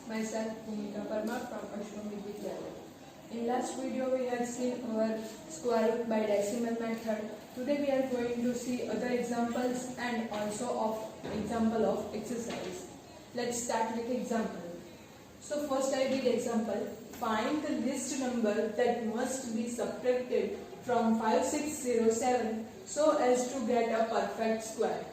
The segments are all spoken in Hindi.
myself Bhumika Parmar from Ashwini Vidyalaya. In last video we had seen our square root by decimal method. Today we are going to see other examples and also of example of exercise. Let's start with example. So first I did example. Find the least number that must be subtracted from 5607 so as to get a perfect square.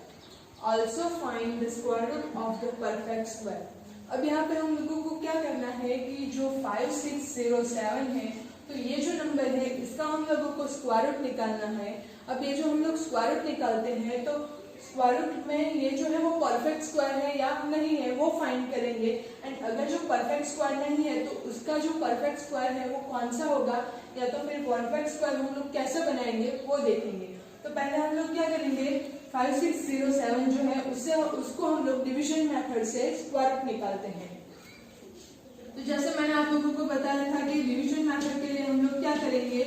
Also find the square root of the perfect square. अब यहाँ पे हम लोगों को क्या करना है कि जो 5607 है तो ये जो नंबर है इसका हम लोगों को स्क्वायर रूट निकालना है। अब ये जो हम लोग स्क्वायर रूट निकालते हैं तो स्क्वायर रूट में ये जो है वो परफेक्ट स्क्वायर है या नहीं है वो फाइंड करेंगे। एंड अगर जो परफेक्ट स्क्वायर नहीं है तो उसका जो परफेक्ट स्क्वायर है वो कौन सा होगा या तो फिर परफेक्ट स्क्वायर हम लोग कैसे बनाएंगे वो देखेंगे। तो पहले हम लोग क्या करेंगे 5607 जो है उसको हम लोग डिवीजन मेथड से स्क्वायर रूट निकालते हैं। तो जैसे मैंने आप लोगों को बताया था कि डिवीजन मेथड के लिए हम लोग क्या करेंगे,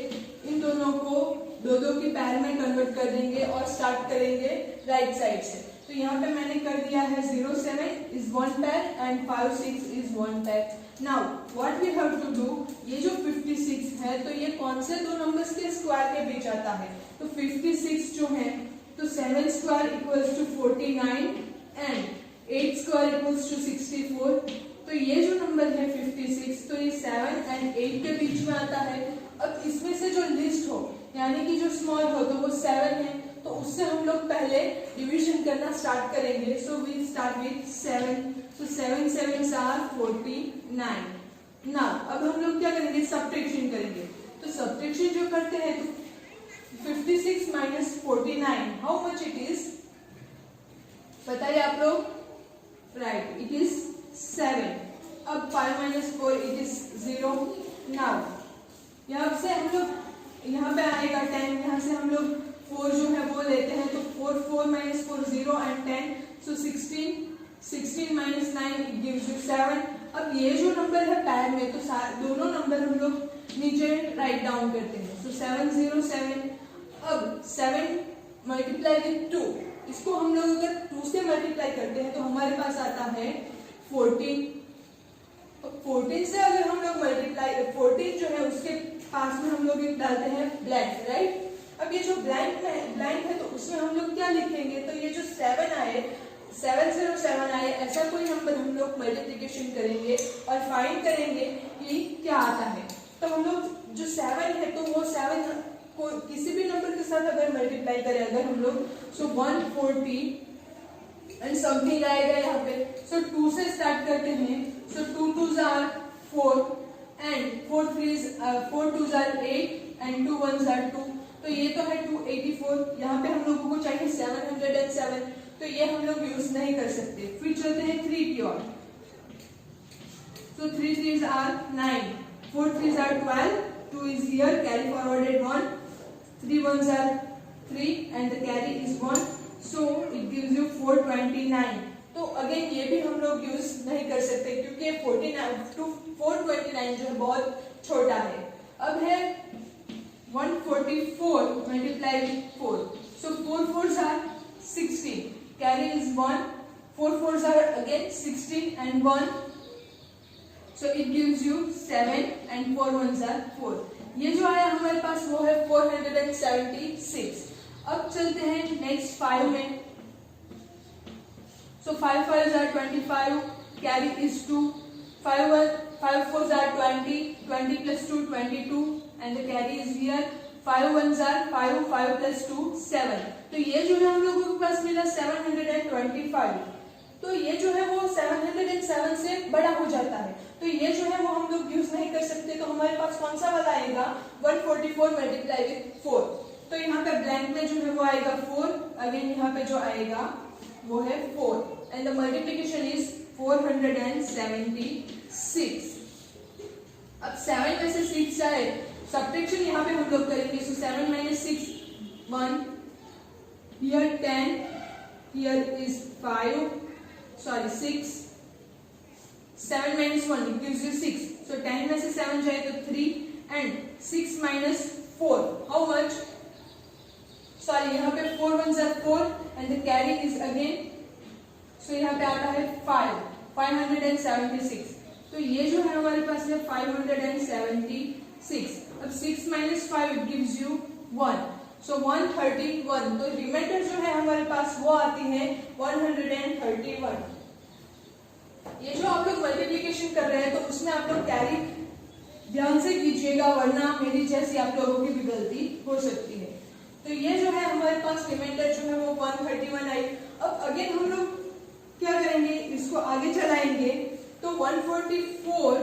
इन दोनों को दो की पैर में कन्वर्ट कर देंगे और स्टार्ट करेंगे राइट साइड से। तो यहाँ पे मैंने कर दिया है 07 is one pair and 56 is one pair. Now what we have to do, ये जो 56 है तो ये कौन से दो नंबर्स के स्क्वायर के बीच आता है। तो 56 जो है तो 7 square equals to 49 and 8 square equals to 64। तो ये जो नंबर है 56 तो ये 7 एंड 8 के बीच में आता है। अब इसमें से जो लिस्ट हो यानी कि जो स्मॉल हो तो वो 7 है तो उससे हम लोग पहले डिवीजन करना स्टार्ट करेंगे। So we start with 7। So 7 7s are 49। ना अब हम लोग क्या करेंगे, सब्ट्रैक्शन करेंगे। तो सब्ट्रैक्शन जो करते हैं तो 56 minus 49 how much it is, बताइए आप लोग। Right, it is 7। अब 5 minus 4 it is 0। नाउ यहाँ से हम लोग यहाँ पे आएगा 10, यहाँ से हम लोग 4 जो है वो लेते हैं तो 4 minus 4 0 and 10 so 16 minus 9 it gives you 7। अब ये जो नंबर है पैर में तो दोनों नंबर हम loग नीचे राइट डाउन करते हैं। so 707। अब 7 मल्टीप्लाई विथ 2, इसको हम लोग अगर 2 से मल्टीप्लाई करते हैं तो हमारे पास आता है 14। 14 से अगर हम लोग मल्टीप्लाई 14 जो है उसके पास में हम लोग एक डालते हैं ब्लैंक, राइट। अब ये जो ब्लैंक है तो उसमें हम लोग क्या लिखेंगे, तो ये जो 707 आए ऐसा कोई नंबर हम लोग मल्टीप्लिकेशन करेंगे और फाइंड करेंगे कि क्या आता है। तो हम लोग जो 7 है तो वो 7 को किसी भी नंबर के साथ अगर मल्टीप्लाई करें अगर हम लोग सो 140 एंड समथिंग आएगा यहाँ पे। सो 2 से स्टार्ट करते हैं। सो 2 2s are 4 and 4 2s are 8 and 2 1s are 2। तो ये तो है 284। यहाँ पे हम लोगों को चाहिए 707 तो ये हम लोग यूज नहीं कर सकते। फिर चलते हैं 3 की ओर। सो 3 3s are 9, 4 3s are 12, 2 is here, carry forwarded 1, 3 1s are 3 and the carry is 1 so it gives you 429। तो अगेन ये भी हम लोग यूज नहीं कर सकते क्योंकि 49 to 429 जो है बहुत छोटा है। अब है 144 multiply with 4 so 4 4s are 16, carry is 1, 4 4s are again 16 and 1 so it gives you 7 and 4 1s are 4। ये जो आया हमारे पास वो है 476। अब चलते हैं नेक्स्ट 5 में। So 5 5s are 25, carry is 2, 5 4s are 20, 20 plus 2 22 and the carry is here, 5 1s are 5, 5 plus 2 7। तो ये जो है हम लोगों के पास मिला 725। तो ये जो है वो 707 से बड़ा हो जाता है तो ये जो है वो हम लोग यूज नहीं कर सकते। तो हमारे पास कौन सा वाला आएगा 144 मल्टीप्लाई विथ 4। तो यहाँ पे ब्लैंक में जो है वो आएगा 4, अगेन यहाँ पे जो आएगा वो है 4 एंड द मल्टीप्लिकेशन इज 476। अब 7 में से 6 जाए सब्ट्रैक्शन यहाँ पे हम लोग करेंगे। सो 7 minus 6 1, here 10, here is 6, 7 minus 1 it gives you 6 so 10 में से 7 जाए तो 3 and 6 minus 4 how much, sorry यहाँ पे 4 1s are 4 and the carry is again so यहाँ पे आता है 5 576। तो ये जो है हमारे पास है 576। अब 6 minus 5 it gives you 1, so 131। तो रिमाइंडर जो है हमारे पास वो आती है 131। ये जो आप लोग मल्टीप्लिकेशन कर रहे हैं तो उसमें आप लोग कैरी ध्यान से कीजिएगा, वरना मेरी जैसी आप लोगों की भी गलती हो सकती है। तो ये जो है हमारे पास रिमाइंडर जो है वो 131 आई। अब अगेन हम लोग क्या करेंगे, इसको आगे चलाएंगे तो 144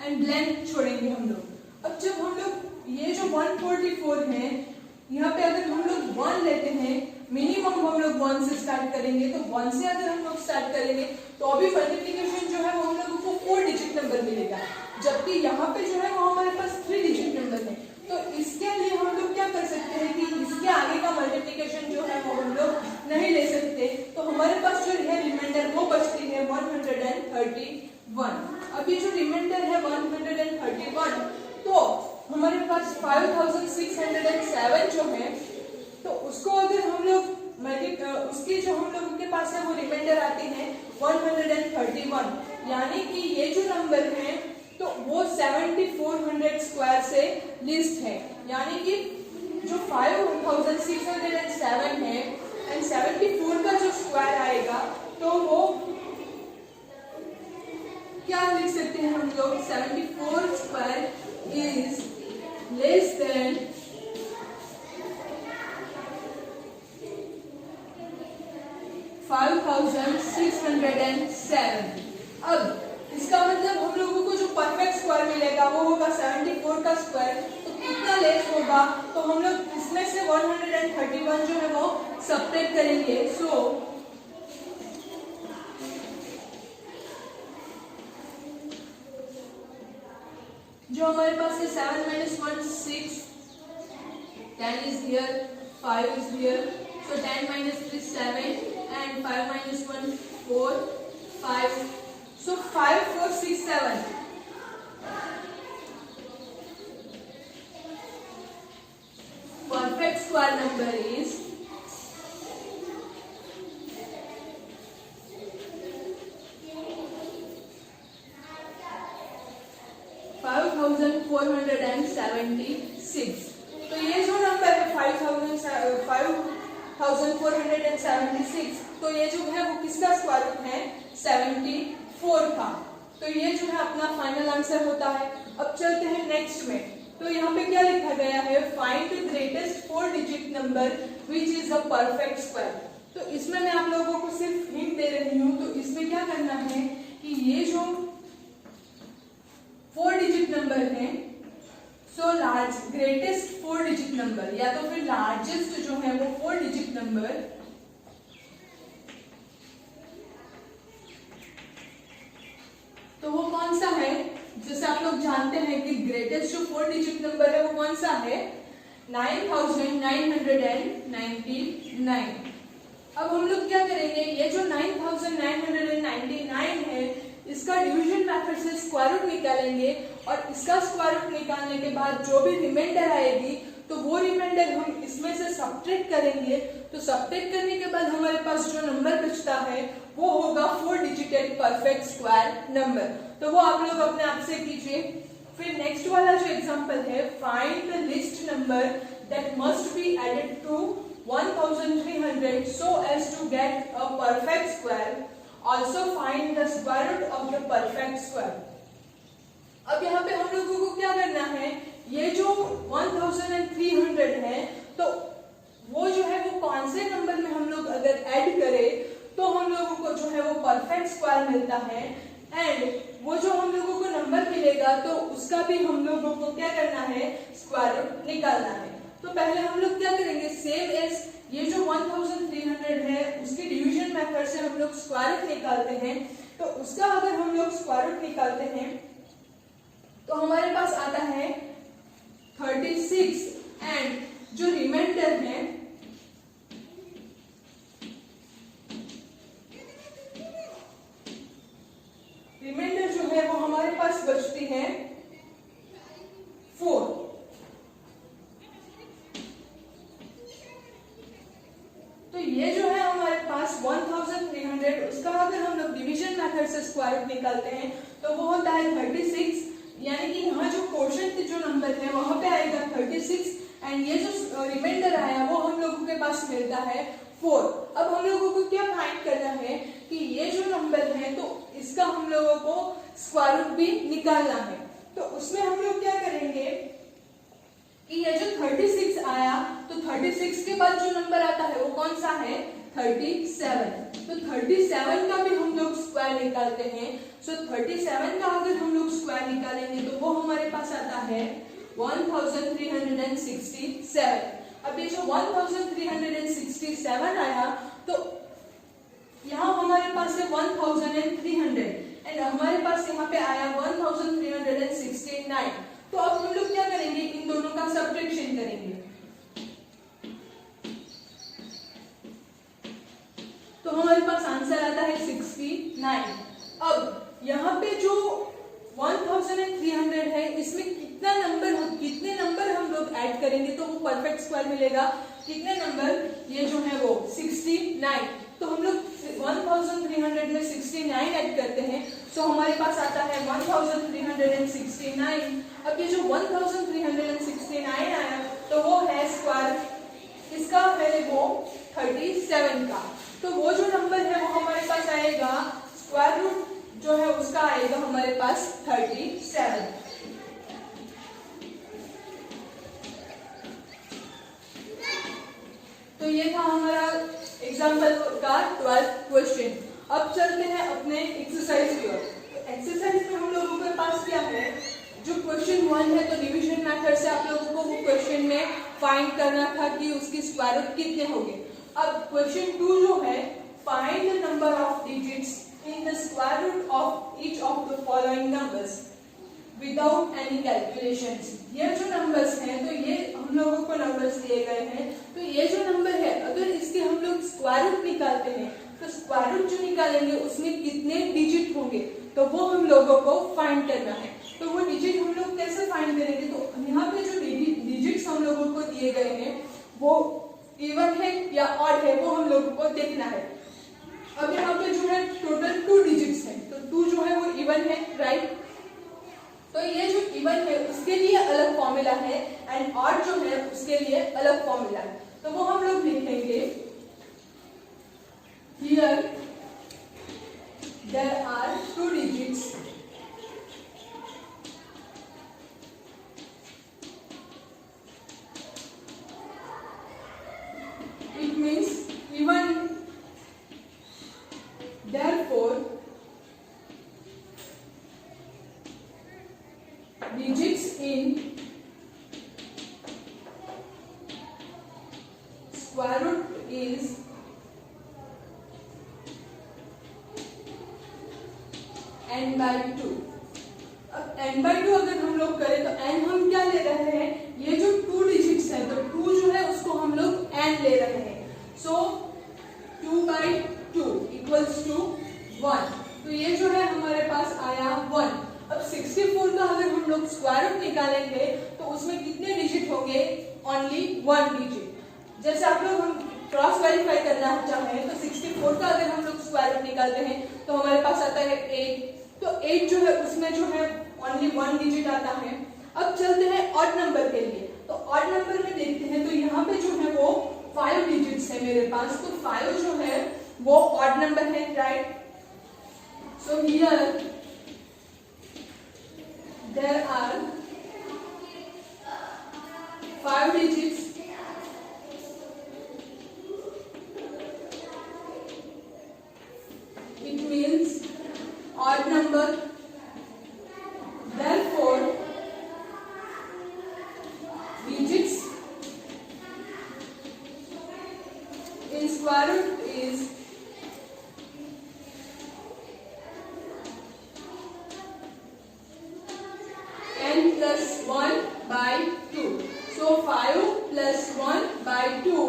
एंड ब्लैंक छोड़ेंगे हम लोग। अब जब हम लोग ये जो 144 है, यहाँ पे अगर हम लोग 1 लेते हैं, मिनिमम हम लोग 1 से स्टार्ट करेंगे, तो 1 से अगर हम लोग स्टार्ट करेंगे तो अभी मल्टीप्लिकेशन जो है वो हम लोगों को 4 डिजिट नंबर मिलेगा, जबकि यहाँ पे जो है वो हमारे पास 3 डिजिट नंबर है। तो इसके लिए हम लोग क्या कर सकते हैं कि इसके आगे का मल्टीप्लिकेशन जो है वो हम लोग नहीं ले सकते, तो हमारे पास जो है रिमाइंडर वो बचती है 131। अभी जो रिमाइंडर है 131, तो हमारे पास 5607 जो है, तो उसको अगर हम लोग उसकी जो हम लोगों के पास है वो रिमाइंडर आती है 131, यानी कि ये जो नंबर है तो वो 7400 स्क्वायर से लिस्ट है, यानी कि जो 5607 है एंड 74 का जो स्क्वायर आएगा तो वो क्या लिख सकते हैं हम लोग, 74 स्क्वायर इज लेस देन 5607। अब इसका मतलब हम लोगों को जो परफेक्ट स्क्वायर मिलेगा वो होगा 74 का स्क्वायर, तो कितना लेस होगा, तो हम लोग इसमें से 131 जो है वो सब्ट्रैक्ट करेंगे। सो जो हमारे पास है 7 minus 1 6, 10 is here, 5 is here, so 10 minus 3 7 and 5 minus 1 4 5, so 5 4 6 7। Perfect square number is 5476। तो ये जो नंबर है 5476, तो ये जो है वो किसका स्क्वायर रूट है, 74 का। तो ये जो है अपना फाइनल आंसर होता है। अब चलते हैं नेक्स्ट में, तो यहाँ पे क्या लिखा गया है, find the greatest 4 digit number which is a perfect square. तो इसमें मैं आप लोगों को सिर्फ हिंट दे रही हूँ, तो इसमें क्या करना है कि ये जो 4 डिजिट नंबर है, so large greatest 4 digit number या तो फिर लार्जेस्ट जो है वो 4 डिजिट नंबर तो वो कौन सा है, जैसे आप लोग जानते हैं कि ग्रेटेस्ट जो 4 डिजिट नंबर है वो कौन सा है, 9999। अब हम लोग क्या करेंगे, ये जो 9999 है इसका डिवीजन मेथड से स्क्वायर रूट निकालेंगे, और इसका स्क्वायर रूट निकालने के बाद जो भी रिमाइंडर आएगी तो वो रिमाइंडर हम इसमें से सब्ट्रैक्ट करेंगे। तो सब्ट्रैक्ट करने के बाद हमारे पास जो नंबर बचता है वो होगा 4 डिजिटेड परफेक्ट स्क्वायर नंबर। तो वो आप लोग अपने आप से कीजिए। फिर नेक्स्ट वाला जो एग्जांपल है, find the least number that must be added to 1300 so as to get a perfect square. Also find the square root of the perfect square. अब यहाँ पे हम लोगों को क्या करना है, ये जो 1300 है तो वो जो है वो कौन से नंबर में हम लोग अगर ऐड करें तो हम लोगों को जो है वो परफेक्ट स्क्वायर मिलता है, एंड वो जो हम लोगों को नंबर मिलेगा तो उसका भी हम लोगों को क्या करना है, स्क्वायर रूट निकालना है। तो पहले हम लोग क्या करेंगे, सेम एज ये जो 1300 है उसके डिवीजन मेथड से हम लोग स्क्वायर रूट निकालते हैं। तो उसका अगर हम लोग स्क्वायर रूट निकालते हैं तो हमारे पास आता है 36, एंड जो रिमाइंडर है जो है वो हमारे पास बचती है 4। तो ये जो है हमारे पास 1300, उसका अगर हम लोग डिवीजन मेथड से स्क्वायर रूट निकालते हैं तो वो होता है 36, यानी कि यहाँ जो क्वोशंट जो नंबर है वहां पे आएगा 36 एंड ये जो रिमाइंडर आया वो हम लोगों के पास मिलता है 4। अब हम लोगों को क्या फाइंड करना है कि ये जो नंबर है तो इसका हम लोगों को स्क्वायर रूट भी निकालना है। तो उसमें हम लोग क्या करेंगे कि ये जो 36 आया तो 36 के बाद जो नंबर आता है वो कौन सा है 37। तो 37 का भी हम लोग स्क्वायर निकालते हैं। सो 37 का अगर हम लोग स्क्वायर निकालेंगे तो वो हमारे पास आता है 1367। अब ये जो 1367 आया तो यहाँ हमारे पास है 1300 एंड हमारे पास यहाँ पे आया 1369। तो अब हम लोग क्या करेंगे, इन दोनों का सब्ट्रैक्शन करेंगे। तो हमारे पास आंसर आता है 69। अब यहाँ पे जो 1300 है इसमें कितने नंबर हम लोग ऐड करेंगे तो वो परफेक्ट स्क्वायर मिलेगा। कितने नंबर, ये जो है वो 69। तो हम लोग 1300 में 69 ऐड करते हैं तो हमारे पास आता है 1369। अब ये जो 1369 आया तो वो है स्क्वायर, इसका है वो 37 का। तो वो जो नंबर है वो हमारे पास आएगा, स्क्वायर रूट जो है उसका आएगा हमारे पास 37। तो ये था हमारा एग्जाम्पल का 12th क्वेश्चन। अब चलते हैं अपने एक्सरसाइज की ओर। एक्सरसाइज में हम लोगों के पास क्या है, जो क्वेश्चन 1 है तो डिवीजन मेथड से आप लोगों को वो क्वेश्चन में फाइंड करना था कि उसकी स्क्वायर रूट कितने होंगे। अब क्वेश्चन 2 जो है, find the number of digits in the square root of each of the following numbers without any calculations. ये जो नंबर्स हैं तो ये हम लोगों को नंबर्स दिए गए हैं, तो ये जो नंबर है अगर इसके हम लोग स्क्वायर रूट निकालते हैं तो स्क्वायर रूट जो निकालेंगे उसमें कितने डिजिट होंगे तो वो हम लोगों को फाइंड करना है। तो वो डिजिट हम लोग कैसे फाइंड करेंगे, तो यहाँ पे जो डिजिट्स हम लोगों को दिए गए हैं वो इवन है या ऑड है वो हम लोगों को देखना है। अब यहाँ पे जो है टोटल 2 डिजिट्स हैं, तो 2 जो है वो इवन है, राइट। तो ये जो इवन है उसके लिए अलग फॉर्मूला है एंड ऑड जो है उसके लिए अलग फॉर्मूला है। तो वो हम लोग लिखेंगे, here there are 2 digits it means even, therefore digits in square root is n/2। अब n/2 अगर हम लोग करें तो n हम क्या ले रहे हैं, ये जो 2 डिजिट्स है तो 2 जो है उसको हम लोग n ले रहे हैं। सो 2/2 इक्वल्स टू 1। तो ये जो है हमारे पास आया 1। अब 64 का अगर हम लोग स्क्वायर रूट निकालेंगे तो उसमें कितने डिजिट होंगे, ओनली 1 डिजिट। जैसे आप लोग हम क्रॉस वेरीफाई करना चाहें तो 64 का अगर हम लोग स्क्वायर रूट निकालते हैं तो हमारे पास आता है 8। तो 8 जो है उसमें जो है ओनली 1 डिजिट आता है। अब चलते हैं ऑड नंबर के लिए। तो ऑड नंबर में देखते हैं तो यहाँ पे जो है वो 5 डिजिट्स है मेरे पास, तो 5 जो है वो ऑड नंबर है, right. So here there are 5 digits it means odd number, therefore digits in square root is n+1/2. So 5 plus 1/2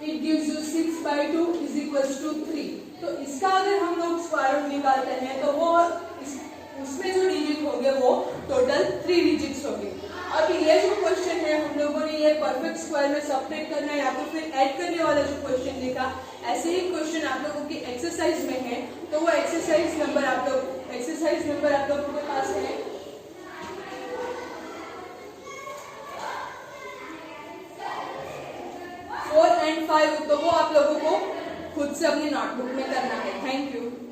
it gives you 6/2 is equals to 3. तो इसका अगर हम लोग स्क्वायर रूट निकालते हैं तो वो उसमें जो डिजिट होंगे वो टोटल 3 डिजिट्स होंगे। अब ये जो क्वेश्चन है हम लोगों ने ये परफेक्ट स्क्वायर में सब्ट्रैक्ट करना है या तो फिर ऐड करने वाला जो क्वेश्चन देखा, ऐसे ही क्वेश्चन आप लोगों की एक्सरसाइज में है तो वो एक्सरसाइज नंबर आप लोग 4.5, तो वो आप लोगों को खुद से अपनी नोटबुक में करना है। Thank you.